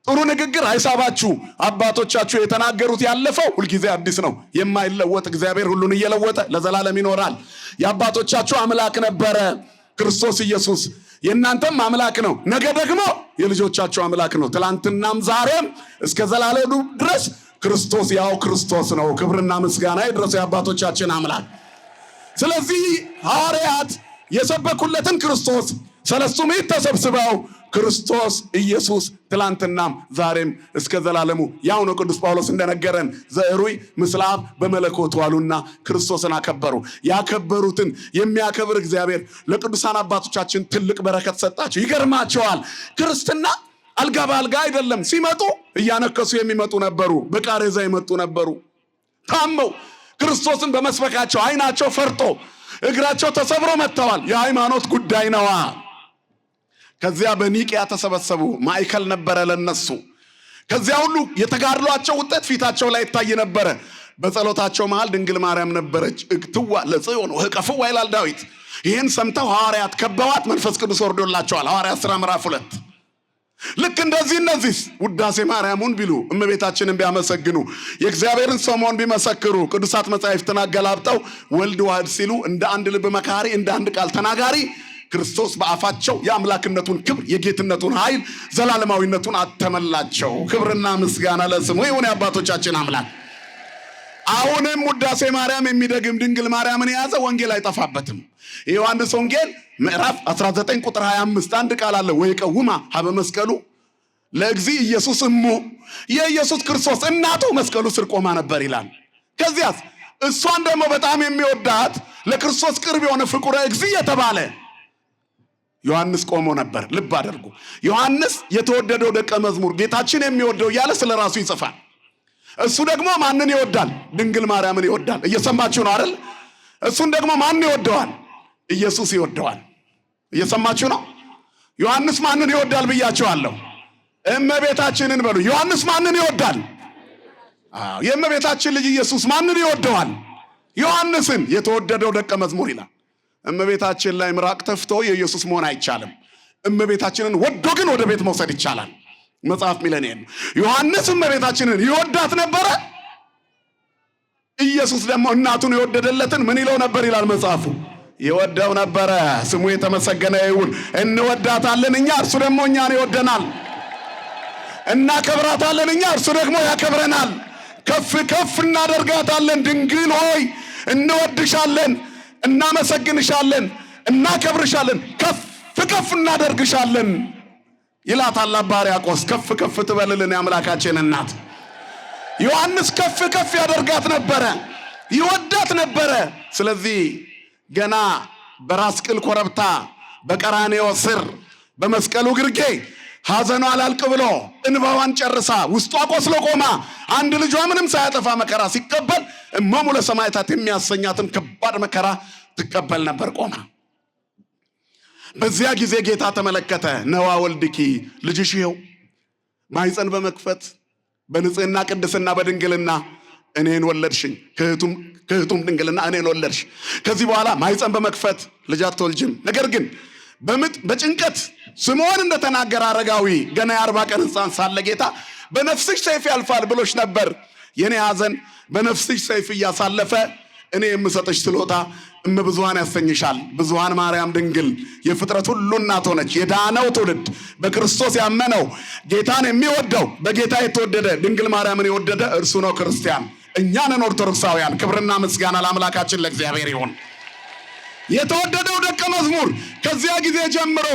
ጥሩ ንግግር አይሳባችሁ። አባቶቻችሁ የተናገሩት ያለፈው ሁልጊዜ አዲስ ነው። የማይለወጥ እግዚአብሔር ሁሉን እየለወጠ ለዘላለም ይኖራል። የአባቶቻችሁ አምላክ ነበረ ክርስቶስ ኢየሱስ። የእናንተም አምላክ ነው። ነገ ደግሞ የልጆቻችሁ አምላክ ነው። ትላንትናም ዛሬም እስከ ዘላለሙ ድረስ ክርስቶስ ያው ክርስቶስ ነው። ክብርና ምስጋና ይድረሰው የአባቶቻችን አምላክ። ስለዚህ ሐዋርያት የሰበኩለትን ክርስቶስ ሰለስቱ ምዕት ተሰብስበው ክርስቶስ ኢየሱስ ትላንትናም ዛሬም እስከ ዘላለሙ ያው ነው። ቅዱስ ጳውሎስ እንደነገረን ዘዕሩይ ምስለ አብ በመለኮቱ አሉና ክርስቶስን አከበሩ። ያከበሩትን የሚያከብር እግዚአብሔር ለቅዱሳን አባቶቻችን ትልቅ በረከት ሰጣቸው። ይገርማቸዋል። ክርስትና አልጋ በአልጋ አይደለም። ሲመጡ እያነከሱ የሚመጡ ነበሩ። በቃሬዛ ይመጡ ነበሩ። ታመው ክርስቶስን በመስበካቸው አይናቸው ፈርጦ እግራቸው ተሰብሮ መጥተዋል። የሃይማኖት ጉዳይ ነዋ። ከዚያ በኒቅያ ተሰበሰቡ። ማዕከል ነበረ ለነሱ። ከዚያ ሁሉ የተጋድሏቸው ውጤት ፊታቸው ላይ ይታይ ነበረ። በጸሎታቸው መሃል ድንግል ማርያም ነበረች። እግትዋ ለጽዮን ወህቀፍዋ ይላል ዳዊት። ይህን ሰምተው ሐዋርያት ከበዋት መንፈስ ቅዱስ ወርዶላቸዋል። ሐዋርያት ሥራ ምዕራፍ 2 ልክ እንደዚህ እነዚህ ውዳሴ ማርያሙን ቢሉ እመቤታችንን ቢያመሰግኑ የእግዚአብሔርን ሰሞን ቢመሰክሩ ቅዱሳት መጻሕፍትን አገላብጠው ወልድ ዋህድ ሲሉ እንደ አንድ ልብ መካሪ እንደ አንድ ቃል ተናጋሪ ክርስቶስ በአፋቸው የአምላክነቱን ክብር የጌትነቱን ኃይል ዘላለማዊነቱን አተመላቸው። ክብርና ምስጋና ለስሙ ይሁን የአባቶቻችን አምላክ። አሁንም ውዳሴ ማርያም የሚደግም ድንግል ማርያምን የያዘ ወንጌል አይጠፋበትም። የዮሐንስ ወንጌል ምዕራፍ 19 ቁጥር 25 አንድ ቃል አለ። ወይቀውማ ሀበ መስቀሉ ለእግዚ ኢየሱስ እሙ፣ የኢየሱስ ክርስቶስ እናቱ መስቀሉ ስር ቆማ ነበር ይላል። ከዚያስ እሷን ደግሞ በጣም የሚወዳት ለክርስቶስ ቅርብ የሆነ ፍቁረ እግዚ የተባለ ዮሐንስ ቆሞ ነበር። ልብ አድርጉ። ዮሐንስ የተወደደው ደቀ መዝሙር ጌታችን የሚወደው እያለ ስለ ራሱ ይጽፋል። እሱ ደግሞ ማንን ይወዳል? ድንግል ማርያምን ይወዳል። እየሰማችሁ ነው አይደል? እሱን ደግሞ ማን ይወደዋል? ኢየሱስ ይወደዋል። እየሰማችሁ ነው? ዮሐንስ ማንን ይወዳል ብያችኋለሁ? እመቤታችንን በሉ። ዮሐንስ ማንን ይወዳል? የእመቤታችን ልጅ ኢየሱስ ማንን ይወደዋል? ዮሐንስን። የተወደደው ደቀ መዝሙር ይላል። እመቤታችን ላይ ምራቅ ተፍቶ የኢየሱስ መሆን አይቻልም። እመቤታችንን ወዶ ግን ወደ ቤት መውሰድ ይቻላል። መጽሐፍ ሚለኔን ዮሐንስ እመቤታችንን ይወዳት ነበረ። ኢየሱስ ደግሞ እናቱን የወደደለትን ምን ይለው ነበር ይላል መጽሐፉ? ይወደው ነበረ። ስሙ የተመሰገነ ይሁን። እንወዳታለን እኛ፣ እርሱ ደግሞ እኛን ይወደናል። እናከብራታለን እኛ፣ እርሱ ደግሞ ያከብረናል። ከፍ ከፍ እናደርጋታለን። ድንግል ሆይ እንወድሻለን፣ እናመሰግንሻለን፣ እናከብርሻለን፣ ከፍ ከፍ እናደርግሻለን ይላታል አባ ሕርያቆስ። ከፍ ከፍ ትበልልን የአምላካችን እናት። ዮሐንስ ከፍ ከፍ ያደርጋት ነበረ፣ ይወዳት ነበረ። ስለዚህ ገና በራስ ቅል ኮረብታ በቀራንዮ ስር በመስቀሉ ግርጌ ሐዘኗ አላልቅ ብሎ እንባዋን ጨርሳ ውስጧ ቆስሎ ቆማ አንድ ልጇ ምንም ሳያጠፋ መከራ ሲቀበል እመሙ ለሰማዕታት የሚያሰኛትን ከባድ መከራ ትቀበል ነበር ቆማ። በዚያ ጊዜ ጌታ ተመለከተ። ነዋ ወልድኪ፣ ልጅሽ ይኸው ማኅፀን በመክፈት በንጽህና ቅድስና በድንግልና እኔን ወለድሽኝ፣ ከእህቱም ድንግልና እኔን ወለድሽ። ከዚህ በኋላ ማኅፀን በመክፈት ልጅ አትወልጅም። ነገር ግን በምጥ በጭንቀት ስምዖን እንደተናገረ አረጋዊ ገና የ40 ቀን ሕፃን ሳለ ጌታ በነፍስሽ ሰይፍ ያልፋል ብሎሽ ነበር። የኔ ሐዘን በነፍስሽ ሰይፍ እያሳለፈ እኔ የምሰጥሽ ስጦታ እመብዙሃን ያሰኝሻል። ብዙሃን ማርያም ድንግል የፍጥረት ሁሉ እናት ሆነች። የዳነው ትውልድ በክርስቶስ ያመነው ጌታን የሚወደው በጌታ የተወደደ ድንግል ማርያምን የወደደ እርሱ ነው ክርስቲያን። እኛ ነን ኦርቶዶክሳውያን። ክብርና ምስጋና ለአምላካችን ለእግዚአብሔር ይሁን። የተወደደው ደቀ መዝሙር ከዚያ ጊዜ ጀምሮ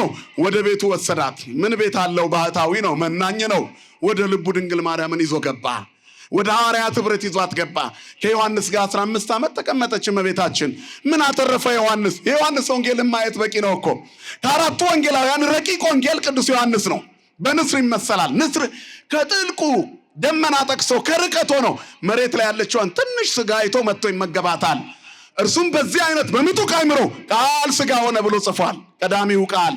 ወደ ቤቱ ወሰዳት። ምን ቤት አለው? ባህታዊ ነው፣ መናኝ ነው። ወደ ልቡ ድንግል ማርያምን ይዞ ገባ። ወደ ሐዋርያት ኅብረት ይዟት ገባ። ከዮሐንስ ጋር 15 ዓመት ተቀመጠች እመቤታችን። ምን አተረፈ ዮሐንስ? የዮሐንስ ወንጌልን ማየት በቂ ነው እኮ። ከአራቱ ወንጌላውያን ረቂቅ ወንጌል ቅዱስ ዮሐንስ ነው። በንስር ይመሰላል። ንስር ከጥልቁ ደመና ጠቅሶ ከርቀት ሆኖ መሬት ላይ ያለችዋን ትንሽ ስጋ አይቶ መጥቶ ይመገባታል። እርሱም በዚህ አይነት በምጡቅ አእምሮ ቃል ስጋ ሆነ ብሎ ጽፏል። ቀዳሚው ቃል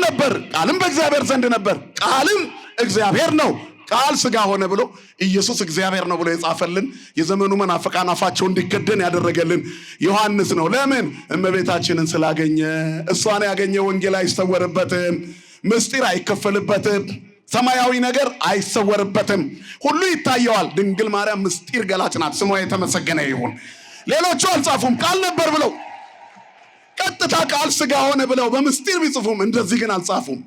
ነበር፣ ቃልም በእግዚአብሔር ዘንድ ነበር፣ ቃልም እግዚአብሔር ነው፣ ቃል ስጋ ሆነ ብሎ ኢየሱስ እግዚአብሔር ነው ብሎ የጻፈልን የዘመኑ መናፍቃን አፋቸው እንዲከደን ያደረገልን ዮሐንስ ነው። ለምን? እመቤታችንን ስላገኘ። እሷን ያገኘ ወንጌል አይሰወርበትም፣ ምስጢር አይከፈልበትም፣ ሰማያዊ ነገር አይሰወርበትም፣ ሁሉ ይታየዋል። ድንግል ማርያም ምስጢር ገላጭ ናት። ስሟ የተመሰገነ ይሁን። ሌሎቹ አልጻፉም ቃል ነበር ብለው፣ ቀጥታ ቃል ስጋ ሆነ ብለው በምስጢር ቢጽፉም እንደዚህ ግን አልጻፉም።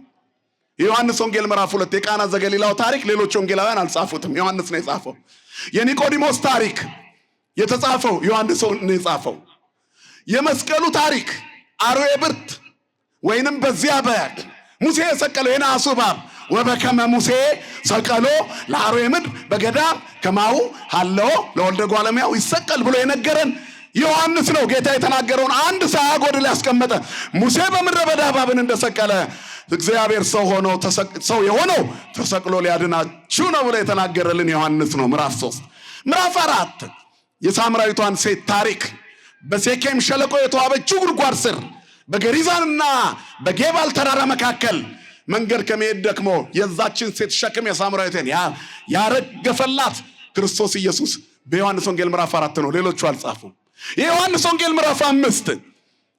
የዮሐንስ ወንጌል ምዕራፍ 2 የቃና ዘገሊላው ታሪክ ሌሎች ወንጌላውያን አልጻፉትም፣ ዮሐንስ ነው የጻፈው። የኒቆዲሞስ ታሪክ የተጻፈው ዮሐንስ ነው የጻፈው። የመስቀሉ ታሪክ አርዌ ብርት ወይንም በዚያ ሙሴ የሰቀለው የነሐሱ እባብ ወበከመ ሙሴ ሰቀሎ ለአርዌ ምድር በገዳም ከማሁ ሀለው ለወልደ እጓለ እመሕያው ይሰቀል ብሎ የነገረን ዮሐንስ ነው። ጌታ የተናገረውን አንድ ሳያጎድል ያስቀመጠ። ሙሴ በምድረ በዳ እባብን እንደሰቀለ እግዚአብሔር ሰው የሆነው ተሰቅሎ ሊያድናችሁ ነው ብሎ የተናገረልን ዮሐንስ ነው። ምዕራፍ 3 ምዕራፍ 4 የሳምራዊቷን ሴት ታሪክ በሴኬም ሸለቆ የተዋበችው ጉድጓድ ስር በገሪዛንና በጌባል ተራራ መካከል መንገድ ከመሄድ ደክሞ የዛችን ሴት ሸክም የሳምራዊቷን ያረገፈላት ክርስቶስ ኢየሱስ በዮሐንስ ወንጌል ምዕራፍ 4 ነው። ሌሎቹ አልጻፉም። የዮሐንስ ወንጌል ምዕራፍ 5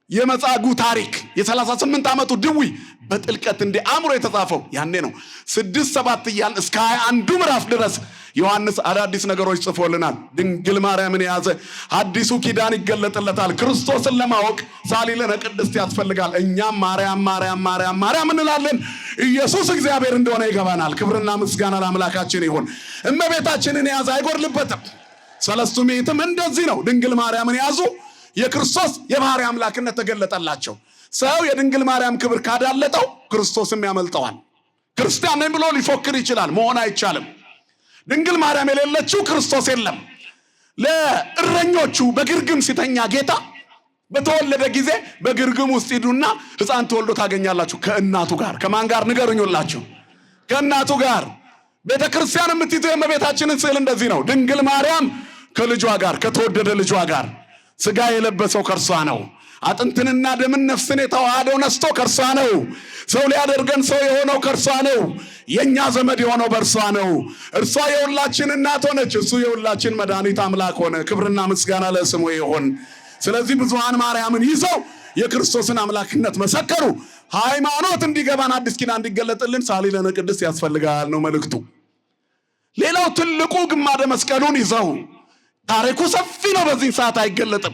የመጻጉዕ ታሪክ የ38 ዓመቱ ድዊ በጥልቀት እንደ አእምሮ የተጻፈው ያኔ ነው። 6-7 እያልን እስከ 21 ምዕራፍ ድረስ ዮሐንስ አዳዲስ ነገሮች ጽፎልናል። ድንግል ማርያምን የያዘ አዲሱ ኪዳን ይገለጥለታል። ክርስቶስን ለማወቅ ሳሊለነ ቅድስት ያስፈልጋል። እኛም ማርያም ማርያም ማርያም ማርያም እንላለን። ኢየሱስ እግዚአብሔር እንደሆነ ይገባናል። ክብርና ምስጋና ለአምላካችን ይሁን። እመቤታችንን የያዘ አይጎድልበትም። ሰለስቱ ምዕትም እንደዚህ ነው። ድንግል ማርያምን የያዙ የክርስቶስ የባህሪ አምላክነት ተገለጠላቸው። ሰው የድንግል ማርያም ክብር ካዳለጠው ክርስቶስም ያመልጠዋል። ክርስቲያን ነኝ ብሎ ሊፎክር ይችላል፣ መሆን አይቻልም። ድንግል ማርያም የሌለችው ክርስቶስ የለም። ለእረኞቹ በግርግም ሲተኛ ጌታ በተወለደ ጊዜ በግርግም ውስጥ ሂዱና ሕፃን ተወልዶ ታገኛላችሁ ከእናቱ ጋር። ከማን ጋር ንገሩኝላችሁ? ከእናቱ ጋር። ቤተክርስቲያን የምትይዘው የእመቤታችንን ስዕል እንደዚህ ነው። ድንግል ማርያም ከልጇ ጋር፣ ከተወደደ ልጇ ጋር። ስጋ የለበሰው ከርሷ ነው። አጥንትንና ደምን ነፍስን የተዋሃደው ነስቶ ከርሷ ነው። ሰው ሊያደርገን ሰው የሆነው ከርሷ ነው። የኛ ዘመድ የሆነው በርሷ ነው። እርሷ የሁላችን እናት ሆነች፣ እሱ የሁላችን መድኃኒት አምላክ ሆነ። ክብርና ምስጋና ለስሙ ይሁን። ስለዚህ ብዙሃን ማርያምን ይዘው የክርስቶስን አምላክነት መሰከሩ። ሃይማኖት እንዲገባን አዲስ ኪዳን እንዲገለጥልን ሳሊለነ ቅድስት ያስፈልጋል ነው መልእክቱ። ሌላው ትልቁ ግማደ መስቀሉን ይዘው ታሪኩ ሰፊ ነው፣ በዚህ ሰዓት አይገለጥም።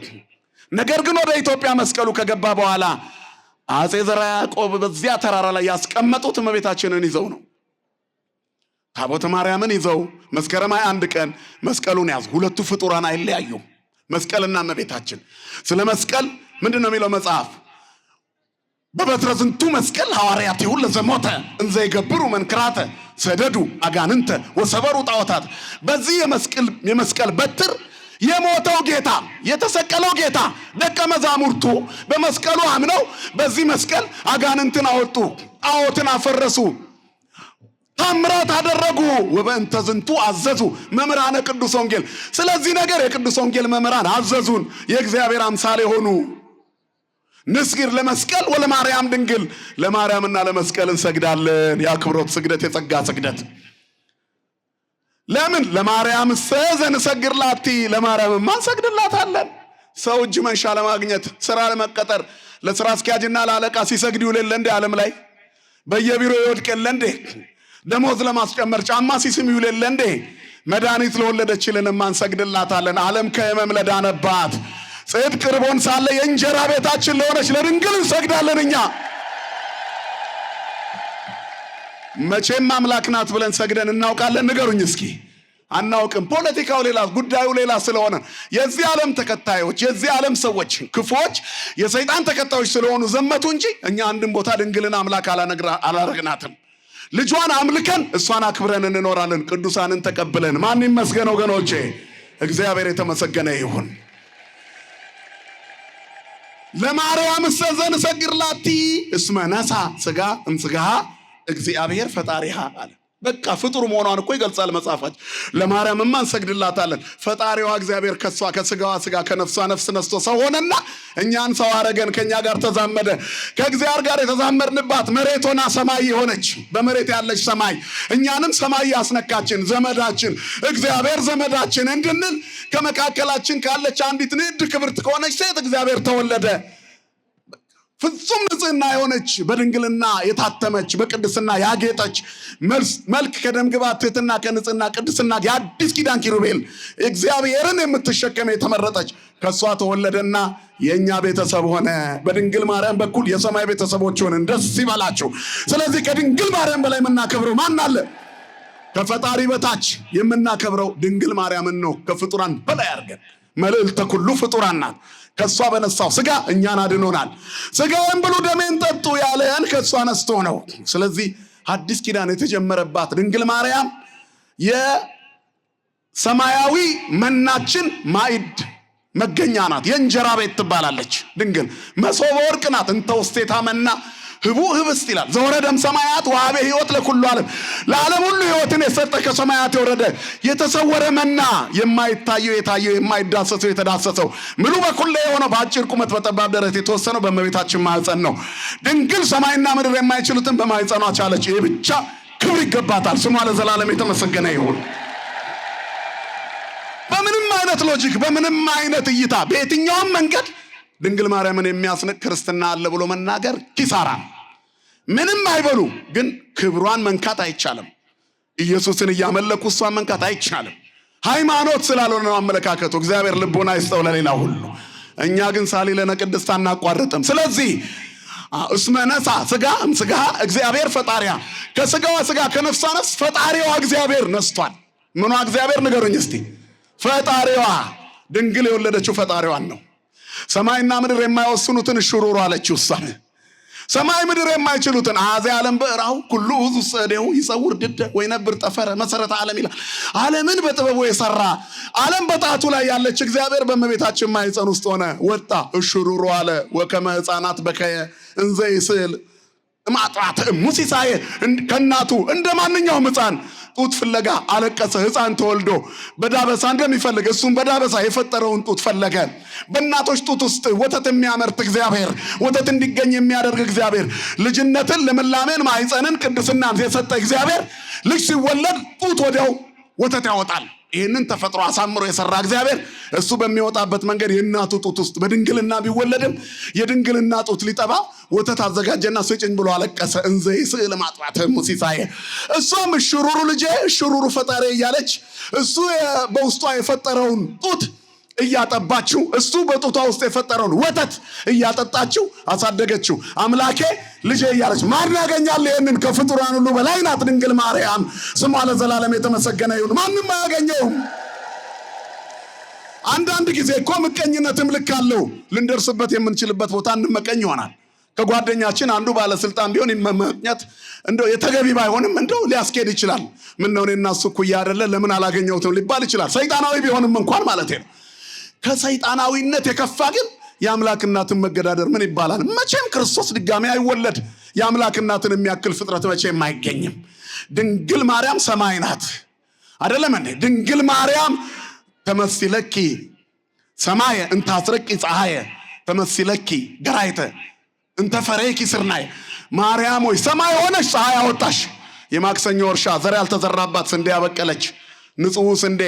ነገር ግን ወደ ኢትዮጵያ መስቀሉ ከገባ በኋላ አጼ ዘርዓ ያዕቆብ በዚያ ተራራ ላይ ያስቀመጡት እመቤታችንን ይዘው ነው። ታቦተ ማርያምን ይዘው መስከረም 21 ቀን መስቀሉን ያዙ። ሁለቱ ፍጡራን አይለያዩም፣ መስቀልና እመቤታችን። ስለ መስቀል ምንድነው የሚለው መጽሐፍ? በበትረ ዝንቱ መስቀል ሐዋርያቲሁ ለዘሞተ እንዘ ይገብሩ መንክራተ ሰደዱ አጋንንተ ወሰበሩ ጣዖታት። በዚህ የመስቀል በትር የሞተው ጌታ የተሰቀለው ጌታ ደቀ መዛሙርቱ በመስቀሉ አምነው በዚህ መስቀል አጋንንትን አወጡ፣ ጣዖትን አፈረሱ፣ ታምራት አደረጉ። ወበእንተ ዝንቱ አዘዙ መምህራነ ቅዱስ ወንጌል። ስለዚህ ነገር የቅዱስ ወንጌል መምህራን አዘዙን፣ የእግዚአብሔር አምሳል የሆኑ ንስግር ለመስቀል ወለማርያም ድንግል። ለማርያምና ለመስቀል እንሰግዳለን። የአክብሮት ስግደት፣ የጸጋ ስግደት። ለምን ለማርያም ዘንሰግርላቲ፣ ለማርያምማ እንሰግድላታለን። ሰው እጅ መንሻ ለማግኘት ስራ ለመቀጠር ለስራ አስኪያጅና ለአለቃ ሲሰግድ ይውል እንደ ዓለም ላይ በየቢሮ ይወድቅ እንደ ደሞዝ ለማስጨመር ጫማ ሲስም ይውል እንደ መድኃኒት ለወለደችልንማ እንሰግድላታለን። ዓለም ከሕመም ለዳነባት ጽድቅ ርቦን ሳለ የእንጀራ ቤታችን ለሆነች ለድንግል እንሰግዳለን። እኛ መቼም አምላክ ናት ብለን ሰግደን እናውቃለን? ንገሩኝ እስኪ። አናውቅም። ፖለቲካው ሌላ፣ ጉዳዩ ሌላ ስለሆነ የዚህ ዓለም ተከታዮች፣ የዚህ ዓለም ሰዎች ክፉዎች፣ የሰይጣን ተከታዮች ስለሆኑ ዘመቱ እንጂ እኛ አንድም ቦታ ድንግልን አምላክ አላረግናትም። ልጇን አምልከን እሷን አክብረን እንኖራለን። ቅዱሳንን ተቀብለን። ማን ይመስገን ወገኖቼ? እግዚአብሔር የተመሰገነ ይሁን። ለማርያም ዘንሰግርላቲ እስመ ነሳ ስጋ እምስጋሃ እግዚአብሔር ፈጣሪሃ አለ። በቃ ፍጡር መሆኗን እኮ ይገልጻል መጽሐፋችን። ለማርያምማ እንሰግድላታለን። ፈጣሪዋ እግዚአብሔር ከሷ ከስጋዋ ስጋ ከነፍሷ ነፍስ ነስቶ ሰው ሆነና እኛን ሰው አረገን፣ ከኛ ጋር ተዛመደ። ከእግዚአብሔር ጋር የተዛመድንባት መሬት ሆና ሰማይ የሆነች በመሬት ያለች ሰማይ እኛንም ሰማይ ያስነካችን ዘመዳችን እግዚአብሔር ዘመዳችን እንድንል ከመካከላችን ካለች አንዲት ንዕድ ክብርት ከሆነች ሴት እግዚአብሔር ተወለደ። ፍጹም ንጽህና የሆነች በድንግልና የታተመች በቅድስና ያጌጠች መልክ ከደም ግባት ትሕትና ከንጽህና ቅድስና የአዲስ ኪዳን ኪሩቤል እግዚአብሔርን የምትሸከም የተመረጠች ከሷ ተወለደና የኛ ቤተሰብ ሆነ። በድንግል ማርያም በኩል የሰማይ ቤተሰቦች ሆነን ደስ ይበላችሁ። ስለዚህ ከድንግል ማርያም በላይ የምናከብረው ማን አለ? ከፈጣሪ በታች የምናከብረው ድንግል ማርያምን ነው። ከፍጡራን በላይ አድርገን መልዕልተ ኩሉ ፍጡራን ናት። ከሷ በነሳው ስጋ እኛን አድኖናል። ስጋዬን ብሉ ደሜን ጠጡ ያለን ከሷ ነስቶ ነው። ስለዚህ አዲስ ኪዳን የተጀመረባት ድንግል ማርያም የሰማያዊ መናችን ማዕድ መገኛ ናት። የእንጀራ ቤት ትባላለች ድንግል። መሶበ ወርቅ ናት። እንተ ውስቴታ መና ህቡ ህብስት ይላል። ዘወረደም ሰማያት ወሀበ ሕይወት ለኩሉ ዓለም። ለዓለም ሁሉ ሕይወትን የሰጠ ከሰማያት የወረደ የተሰወረ መና፣ የማይታየው የታየው፣ የማይዳሰሰው የተዳሰሰው፣ ምሉ በኩል የሆነው በአጭር ቁመት በጠባብ ደረት የተወሰነው በእመቤታችን ማኅፀን ነው። ድንግል ሰማይና ምድር የማይችሉትን በማኅፀኗ ቻለች። ይህ ብቻ ክብር ይገባታል። ስሟ ለዘላለም የተመሰገነ ይሁን። በምንም አይነት ሎጂክ፣ በምንም አይነት እይታ፣ በየትኛውም መንገድ ድንግል ማርያምን የሚያስንቅ ክርስትና አለ ብሎ መናገር ኪሳራ። ምንም አይበሉ፣ ግን ክብሯን መንካት አይቻልም። ኢየሱስን እያመለኩ እሷን መንካት አይቻልም። ሃይማኖት ስላልሆነ ነው አመለካከቱ። እግዚአብሔር ልቦና ይስጠው ለሌላ ሁሉ። እኛ ግን ሳሊለነ ቅድስት አናቋርጥም። ስለዚህ እስመ ነሳ ስጋ እምስጋ እግዚአብሔር ፈጣሪያ፣ ከስጋዋ ስጋ ከነፍሷ ነፍስ ፈጣሪዋ እግዚአብሔር ነስቷል። ምኗ እግዚአብሔር ንገሩኝ እስቲ? ፈጣሪዋ። ድንግል የወለደችው ፈጣሪዋን ነው። ሰማይና ምድር የማይወስኑትን እሽሩሩ አለችው እሷን። ሰማይ ምድር የማይችሉትን አዜ ዓለም በእራው ኩሉ ውዙ ሰደው ይጸውር ድደ ወይነብር ጠፈረ መሰረተ ዓለም ይላል። ዓለምን በጥበቡ የሰራ ዓለም በጣቱ ላይ ያለች እግዚአብሔር በእመቤታችን ማኅፀን ውስጥ ሆነ፣ ወጣ፣ እሽሩሩ አለ። ወከመ ሕፃናት በከየ እንዘ ይስል ማጥራት ሙሲሳዬ፣ ከናቱ እንደ ማንኛውም ሕፃን ጡት ፍለጋ አለቀሰ። ሕፃን ተወልዶ በዳበሳ እንደሚፈልግ እሱም በዳበሳ የፈጠረውን ጡት ፈለገ። በእናቶች ጡት ውስጥ ወተት የሚያመርት እግዚአብሔር፣ ወተት እንዲገኝ የሚያደርግ እግዚአብሔር፣ ልጅነትን፣ ልምላሜን፣ ማኅፀንን፣ ቅድስናን የሰጠ እግዚአብሔር ልጅ ሲወለድ ጡት ወዲያው ወተት ያወጣል። ይህንን ተፈጥሮ አሳምሮ የሰራ እግዚአብሔር እሱ በሚወጣበት መንገድ የእናቱ ጡት ውስጥ በድንግልና ቢወለድም የድንግልና ጡት ሊጠባ ወተት አዘጋጀና ስጭኝ ብሎ አለቀሰ። እንዘ ይስዕል ማጥባት ሙሲሳዬ፣ እሷም እሽሩሩ ልጄ እሽሩሩ ፈጣሪ እያለች እሱ በውስጧ የፈጠረውን ጡት እያጠባችው፣ እሱ በጡቷ ውስጥ የፈጠረውን ወተት እያጠጣችው አሳደገችው። አምላኬ ልጄ እያለች ማን ያገኛል? ይህንን ከፍጡራን ሁሉ በላይ ናት ድንግል ማርያም። ስሟ ለዘላለም የተመሰገነ ይሁን። ማንም አያገኘውም። አንዳንድ ጊዜ እኮ ምቀኝነትም ልክ አለው። ልንደርስበት የምንችልበት ቦታ እንመቀኝ ይሆናል። ከጓደኛችን አንዱ ባለስልጣን ቢሆን መመቅኘት እንደው የተገቢ ባይሆንም እንደው ሊያስኬድ ይችላል። ምን ነው እኔና እሱ እኩያ አይደለ ለምን አላገኘሁትም ሊባል ይችላል። ሰይጣናዊ ቢሆንም እንኳን ማለት ነው። ከሰይጣናዊነት የከፋ ግን የአምላክ እናትን መገዳደር ምን ይባላል? መቼም ክርስቶስ ድጋሚ አይወለድ። የአምላክ እናትን የሚያክል ፍጥረት መቼም አይገኝም። ድንግል ማርያም ሰማይ ናት አይደለም እንዴ? ድንግል ማርያም ተመሲለኪ ሰማየ እንታስረቂ ፀሐየ ተመሲለኪ ገራይተ እንተፈረኪ ስርናይ። ማርያም ሆይ ሰማይ ሆነሽ ፀሐይ አወጣሽ። የማክሰኞ እርሻ ዘር ያልተዘራባት ስንዴ ያበቀለች ንጹሕ ስንዴ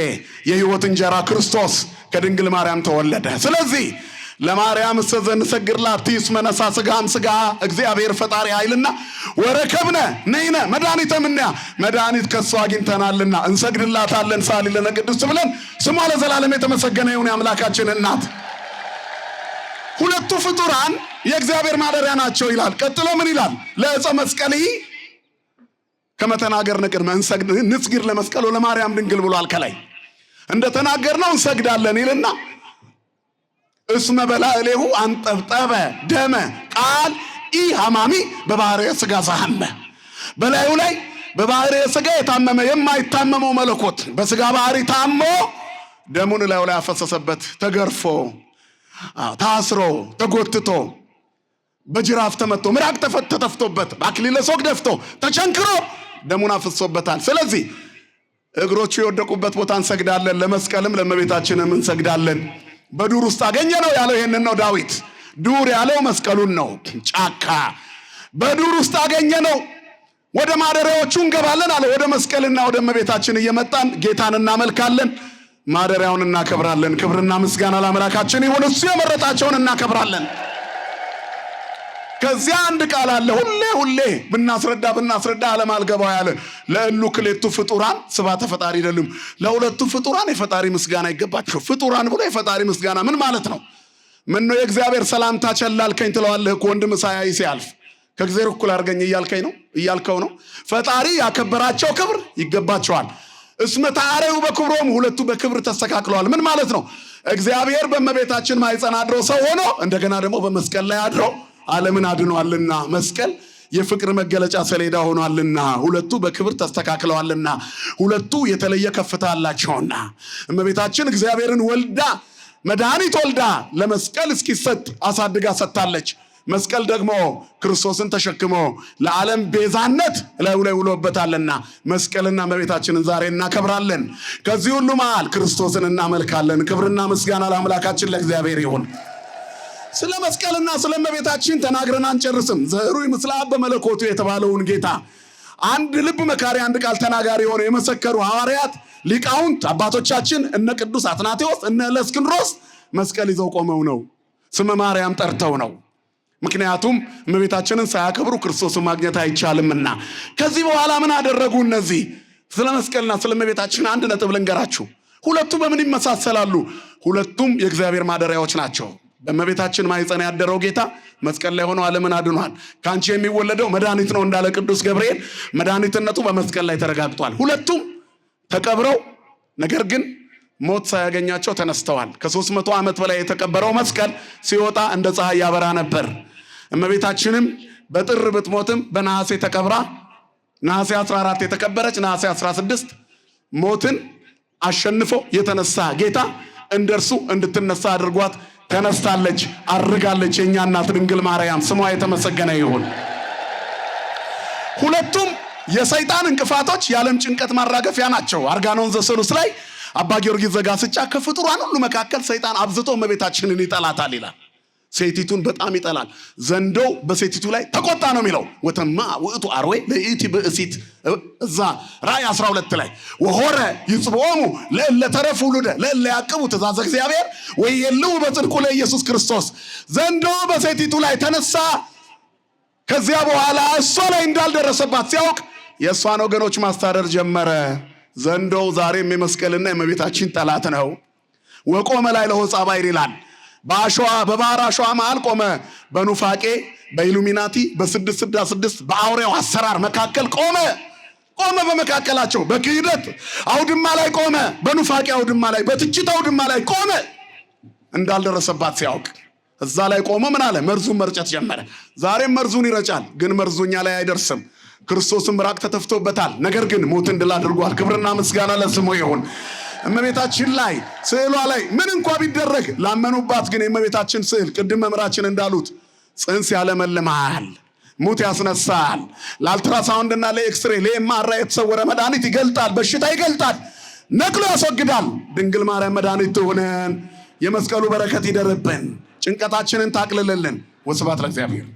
የሕይወት እንጀራ ክርስቶስ ከድንግል ማርያም ተወለደ። ስለዚህ ለማርያም እንሰግድላት። እስመ ነሣ ሥጋም ሥጋ እግዚአብሔር ፈጣሪ ኃይልና ወረከብነ ነይነ መድኃኒተ እምኔሃ፣ መድኃኒት ከሷ አግኝተናልና እንሰግድላታለን። ሳሊለነ ቅድስት ብለን ስሟ ለዘላለም የተመሰገነ ይሁን። የአምላካችን እናት ሁለቱ ፍጡራን የእግዚአብሔር ማደሪያ ናቸው ይላል። ቀጥሎ ምን ይላል? ለዕፀ መስቀልይ ከመተናገር ንቅድመ ንስግድ ለመስቀሉ ለማርያም ድንግል ብሏል። ከላይ እንደተናገርነው እንሰግዳለን ይልና እስመ በላዕሌሁ አንጠብጠበ ደመ ቃል ኢ ሐማሚ በባሕርየ ሥጋ ዘሐመ። በላዩ ላይ በባሕርየ ሥጋ የታመመ የማይታመመው መለኮት በሥጋ ባሕሪ ታሞ ደሙን ላዩ ላይ አፈሰሰበት። ተገርፎ ታስሮ ተጎትቶ በጅራፍ ተመቶ ምራቅ ተተፍቶበት በአክሊለ ሦክ ደፍቶ ተቸንክሮ ደሙን አፍሶበታል። ስለዚህ እግሮቹ የወደቁበት ቦታ እንሰግዳለን። ለመስቀልም ለእመቤታችንም እንሰግዳለን። በዱር ውስጥ አገኘ ነው ያለው ይሄንን ነው ዳዊት። ዱር ያለው መስቀሉን ነው። ጫካ በዱር ውስጥ አገኘ ነው። ወደ ማደሪያዎቹ እንገባለን አለ። ወደ መስቀልና ወደ እመቤታችን እየመጣን ጌታን እናመልካለን፣ ማደሪያውን እናከብራለን። ክብርና ምስጋና ለአምላካችን ይሁን። እሱ የመረጣቸውን እናከብራለን። ከዚያ አንድ ቃል አለ ሁሌ ብናስረዳ ዓለም አልገባው ያለ ለእሉ ክሌቱ ፍጡራን ስባተ ፈጣሪ አይደለም። ለሁለቱ ፍጡራን የፈጣሪ ምስጋና ይገባቸው። ፍጡራን ብሎ የፈጣሪ ምስጋና ምን ማለት ነው? ምን ነው የእግዚአብሔር ሰላምታ ቸላልከኝ ትለዋለህ እኮ ወንድም ሳያይ ሲያልፍ ከእግዚአብሔር እኩል አድርገኝ እያልከው ነው። ፈጣሪ ያከበራቸው ክብር ይገባቸዋል። እስመ ተአረዩ በክብሮም ሁለቱ በክብር ተስተካክለዋል። ምን ማለት ነው? እግዚአብሔር በእመቤታችን ማኅፀን አድሮ ሰው ሆኖ እንደገና ደግሞ በመስቀል ላይ አድሮ ዓለምን አድኗልና መስቀል የፍቅር መገለጫ ሰሌዳ ሆኗልና ሁለቱ በክብር ተስተካክለዋልና ሁለቱ የተለየ ከፍታ አላቸውና እመቤታችን እግዚአብሔርን ወልዳ መድኃኒት ወልዳ ለመስቀል እስኪሰጥ አሳድጋ ሰጥታለች። መስቀል ደግሞ ክርስቶስን ተሸክሞ ለዓለም ቤዛነት ላይ ውሎበታልና መስቀልና እመቤታችንን ዛሬ እናከብራለን። ከዚህ ሁሉ መሃል ክርስቶስን እናመልካለን። ክብርና ምስጋና ለአምላካችን ለእግዚአብሔር ይሁን። ስለ መስቀልና ስለ እመቤታችን ተናግረን አንጨርስም። ዘሩይ ምስለ አብ በመለኮቱ የተባለውን ጌታ አንድ ልብ መካሪ አንድ ቃል ተናጋሪ ሆነው የመሰከሩ ሐዋርያት ሊቃውንት አባቶቻችን እነ ቅዱስ አትናቴዎስ እነ እለእስክንድሮስ መስቀል ይዘው ቆመው ነው። ስመ ማርያም ጠርተው ነው። ምክንያቱም እመቤታችንን ሳያከብሩ ክርስቶስን ማግኘት አይቻልምና። ከዚህ በኋላ ምን አደረጉ እነዚህ? ስለ መስቀልና ስለ እመቤታችን አንድ ነጥብ ልንገራችሁ። ሁለቱ በምን ይመሳሰላሉ? ሁለቱም የእግዚአብሔር ማደሪያዎች ናቸው። በእመቤታችን ማኅፀን ያደረው ጌታ መስቀል ላይ ሆኖ ዓለምን አድኗል። ካንቺ የሚወለደው መድኃኒት ነው እንዳለ ቅዱስ ገብርኤል መድኃኒትነቱ በመስቀል ላይ ተረጋግጧል። ሁለቱም ተቀብረው ነገር ግን ሞት ሳያገኛቸው ተነስተዋል። ከ300 ዓመት በላይ የተቀበረው መስቀል ሲወጣ እንደ ፀሐይ ያበራ ነበር። እመቤታችንም በጥር ብትሞትም በነሐሴ ተቀብራ ነሐሴ 14 የተቀበረች ነሐሴ 16 ሞትን አሸንፎ የተነሳ ጌታ እንደርሱ እንድትነሳ አድርጓት ተነስታለች፣ አርጋለች። የኛ እናት ድንግል ማርያም ስሟ የተመሰገነ ይሁን። ሁለቱም የሰይጣን እንቅፋቶች የዓለም ጭንቀት ማራገፊያ ናቸው። አርጋኖን ዘሰሉስ ላይ አባ ጊዮርጊስ ዘጋስጫ ከፍጡራን ሁሉ መካከል ሰይጣን አብዝቶ እመቤታችንን ይጠላታል ይላል። ሴቲቱን በጣም ይጠላል። ዘንዶው በሴቲቱ ላይ ተቆጣ ነው የሚለው። ወተማ ውእቱ አርዌ ለኢቲ ብእሲት እዛ ራእይ 12 ላይ ወሆረ ይጽብኦሙ ለእለ ተረፉ ውሉደ ለእለ ያቅቡ ትእዛዘ እግዚአብሔር ወየልው በጽድቁ ለኢየሱስ ክርስቶስ። ዘንዶው በሴቲቱ ላይ ተነሳ። ከዚያ በኋላ እሷ ላይ እንዳልደረሰባት ሲያውቅ የእሷን ወገኖች ማስታደር ጀመረ። ዘንዶው ዛሬም የመስቀልና የእመቤታችን ጠላት ነው። ወቆመ ላይ ለሆፃ ባይር ይላል። በባህር አሸዋ መሃል ቆመ። በኑፋቄ በኢሉሚናቲ በ666 በአውሬው አሰራር መካከል ቆመ። በመካከላቸው በክህደት አውድማ ላይ ቆመ። በኑፋቄ አውድማ ላይ በትችት አውድማ ላይ ቆመ። እንዳልደረሰባት ሲያውቅ እዛ ላይ ቆመ። ምን አለ? መርዙን መርጨት ጀመረ። ዛሬም መርዙን ይረጫል፣ ግን መርዙኛ ላይ አይደርስም። ክርስቶስም ምራቅ ተተፍቶበታል፣ ነገር ግን ሞትን ድል አድርጓል። ክብርና ምስጋና ለስሙ ይሁን። እመቤታችን ላይ ስዕሏ ላይ ምን እንኳ ቢደረግ ላመኑባት ግን የእመቤታችን ስዕል ቅድም መምህራችን እንዳሉት ጽንስ ያለመልማል፣ ሙት ያስነሳል፣ ለአልትራሳውንድና ለኤክስሬ ለኤምአርአይ የተሰወረ መድኃኒት ይገልጣል፣ በሽታ ይገልጣል፣ ነቅሎ ያስወግዳል። ድንግል ማርያም መድኃኒት ትሆነን። የመስቀሉ በረከት ይደርብን፣ ጭንቀታችንን ታቅልልልን። ወስብሐት ለእግዚአብሔር።